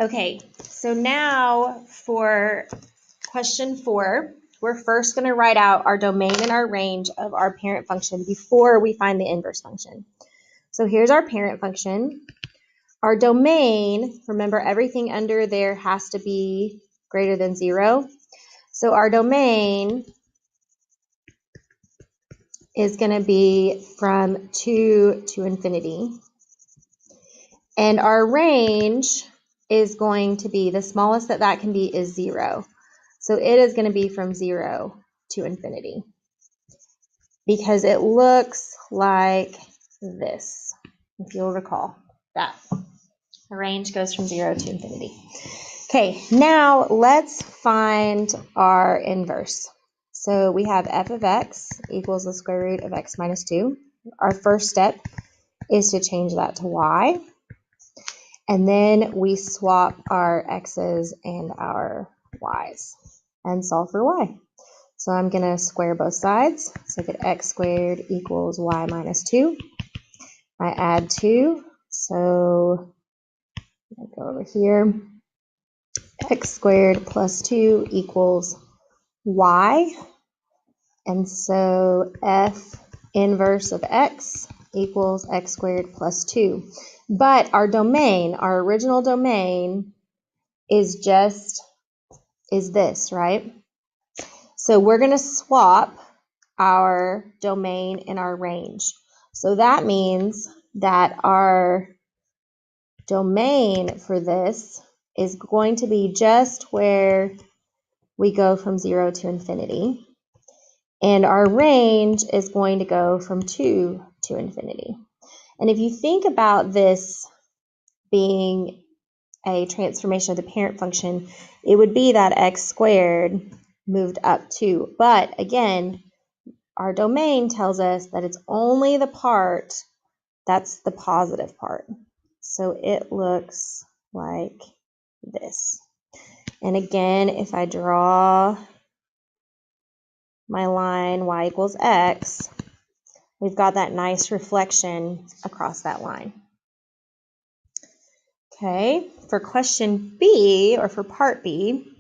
Okay, so now for question 4, we're first going to write out our domain and our range of our parent function before we find the inverse function. So here's our parent function. Our domain, remember everything under there has to be greater than 0. So our domain is going to be from 2 to infinity. And our range is going to be, the smallest that can be is 0. So it is going to be from 0 to infinity because it looks like this, if you'll recall that. The range goes from 0 to infinity. Okay, now let's find our inverse. So we have f of x equals the square root of x minus 2. Our first step is to change that to y. And then we swap our x's and our y's and solve for y. So I'm going to square both sides. So I get x squared equals y minus 2. I add 2. So I'll go over here. X squared plus 2 equals y. And so f inverse of x equals x squared plus 2. But our domain, our original domain, is this, right? So we're going to swap our domain and our range. So that means that our domain for this is going to be just where we go from 0 to infinity. And our range is going to go from 2 to infinity. And if you think about this being a transformation of the parent function, it would be that x squared moved up 2. But again, our domain tells us that it's only the part that's the positive part. So it looks like this. And again, if I draw my line y equals x, we've got that nice reflection across that line. Okay, for question B, or for part B,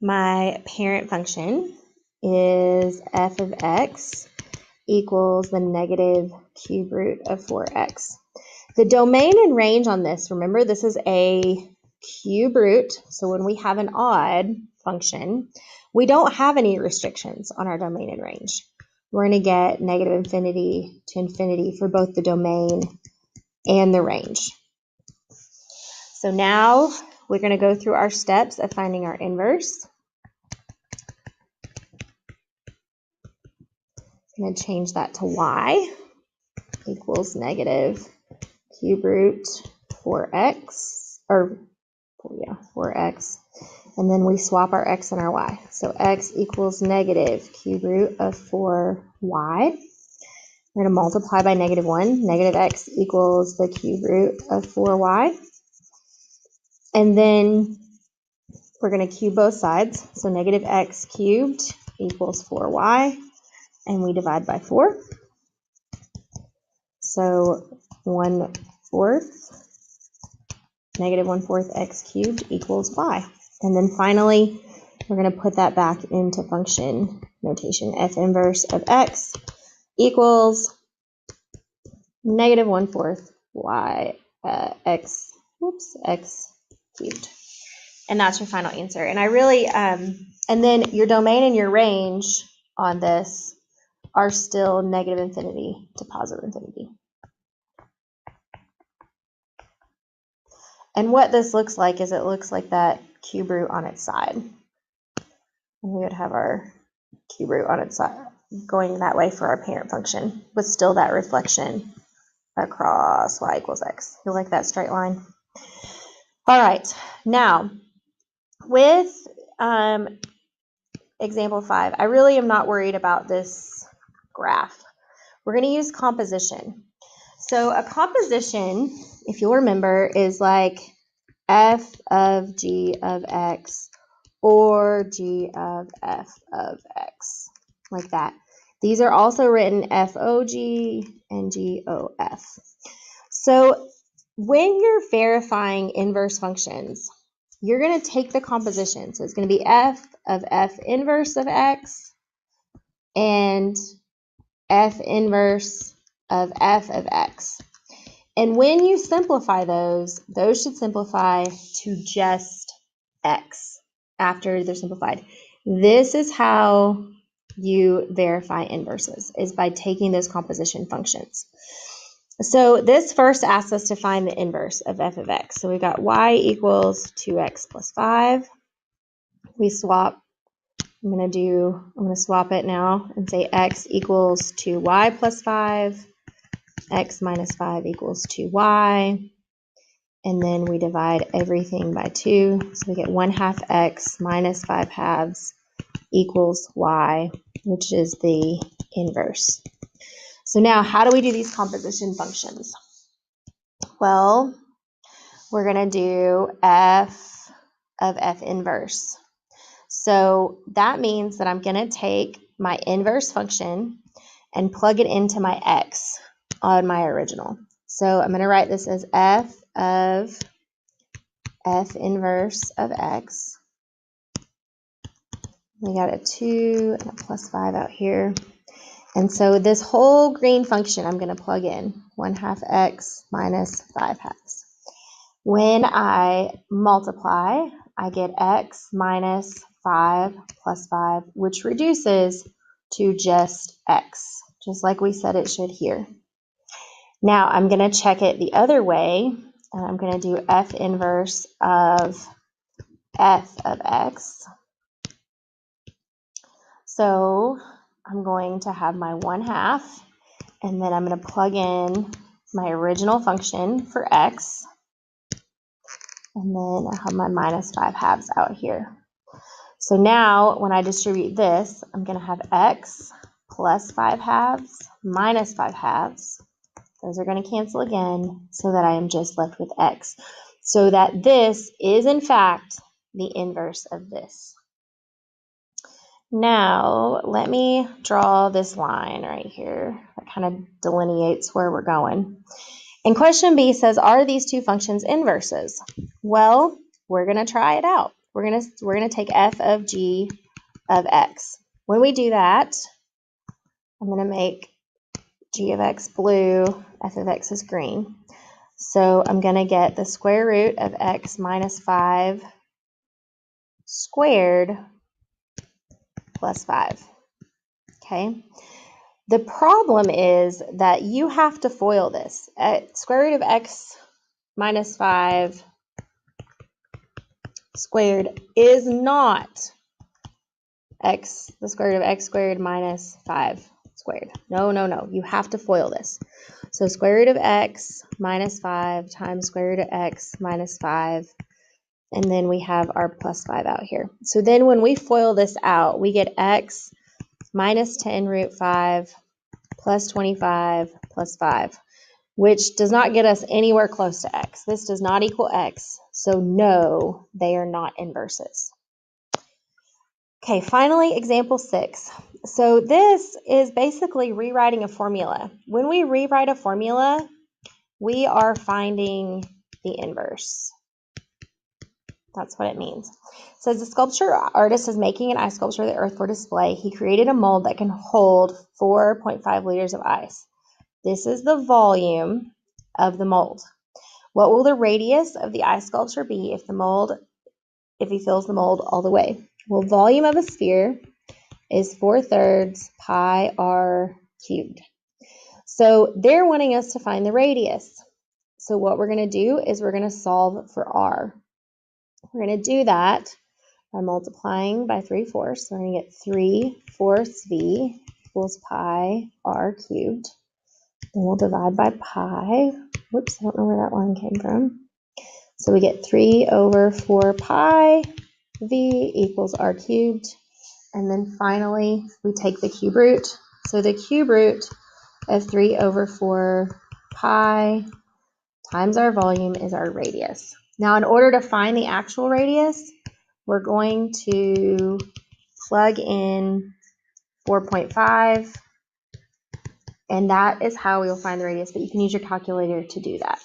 my parent function is f of x equals the negative cube root of 4x. The domain and range on this, remember this is a cube root, so when we have an odd function, we don't have any restrictions on our domain and range. We're going to get negative infinity to infinity for both the domain and the range. So now we're going to go through our steps of finding our inverse. I'm going to change that to y equals negative cube root 4x, or 4x. And then we swap our x and our y. So x equals negative cube root of 4y. We're going to multiply by negative 1. Negative x equals the cube root of 4y. And then we're going to cube both sides. So negative x cubed equals 4y. And we divide by 4. So 1/4, negative 1/4 x cubed equals y. And then finally, we're going to put that back into function notation. F inverse of x equals negative 1/4 y x cubed. And that's your final answer. And I really, and then your domain and your range on this are still negative infinity to positive infinity. And what this looks like is it looks like that cube root on its side. And we would have our cube root on its side going that way for our parent function, with still that reflection across y equals x. You like that straight line? All right, now with example 5, I really am not worried about this graph. We're going to use composition. So a composition, if you'll remember, is like f of g of x or g of f of x, like that. These are also written FOG and GOF. So when you're verifying inverse functions, you're going to take the composition. So it's going to be f of f inverse of x and f inverse of f of x. And when you simplify those should simplify to just x after they're simplified. This is how you verify inverses, is by taking those composition functions. So this first asks us to find the inverse of f of x. So we got y equals 2x plus 5. We swap. I'm going to swap it now and say x equals 2y plus 5. X minus 5 equals 2y. And then we divide everything by 2. So we get 1/2 x minus 5/2 equals y, which is the inverse. So now, how do we do these composition functions? Well, we're going to do f of f inverse. So that means that I'm going to take my inverse function and plug it into my x on my original. So I'm going to write this as f of f inverse of x. We got a 2 and a plus 5 out here. And so this whole green function I'm going to plug in, 1/2 x minus 5/2. When I multiply, I get x minus 5 plus 5, which reduces to just x, just like we said it should here. Now I'm going to check it the other way, and I'm going to do f inverse of f of x. So I'm going to have my 1/2, and then I'm going to plug in my original function for x, and then I have my minus 5/2 out here. So now when I distribute this, I'm going to have x plus 5/2 minus 5/2. Those are going to cancel again, so that I am just left with x. So that this is, in fact, the inverse of this. Now, let me draw this line right here that kind of delineates where we're going. And question B says, are these two functions inverses? Well, we're going to try it out. We're going to take f of g of x. When we do that, I'm going to make g of x blue, f of x is green. So I'm going to get the square root of x minus 5 squared plus 5. Okay. The problem is that you have to FOIL this. Square root of x minus 5 squared is not the square root of x squared minus 5 squared. No, no, no. You have to FOIL this. So square root of x minus 5 times square root of x minus 5. And then we have our plus 5 out here. So then when we FOIL this out, we get x minus 10 root 5 plus 25 plus 5, which does not get us anywhere close to x. This does not equal x, so no, they are not inverses. Okay, finally, example 6. So this is basically rewriting a formula. When we rewrite a formula, we are finding the inverse. That's what it means. It says the sculpture artist is making an ice sculpture of the earth for display. He created a mold that can hold 4.5 liters of ice. This is the volume of the mold. What will the radius of the ice sculpture be if he fills the mold all the way? Well, volume of a sphere is 4/3 pi r cubed. So they're wanting us to find the radius. So what we're going to do is we're going to solve for r. We're going to do that by multiplying by 3/4. So we're going to get 3/4 v equals pi r cubed. Then we'll divide by pi. Whoops, I don't know where that line came from. So we get 3/4 pi v equals r cubed. And then finally, we take the cube root. So the cube root of 3/4 pi times our volume is our radius. Now, in order to find the actual radius, we're going to plug in 4.5, and that is how we'll find the radius, but you can use your calculator to do that.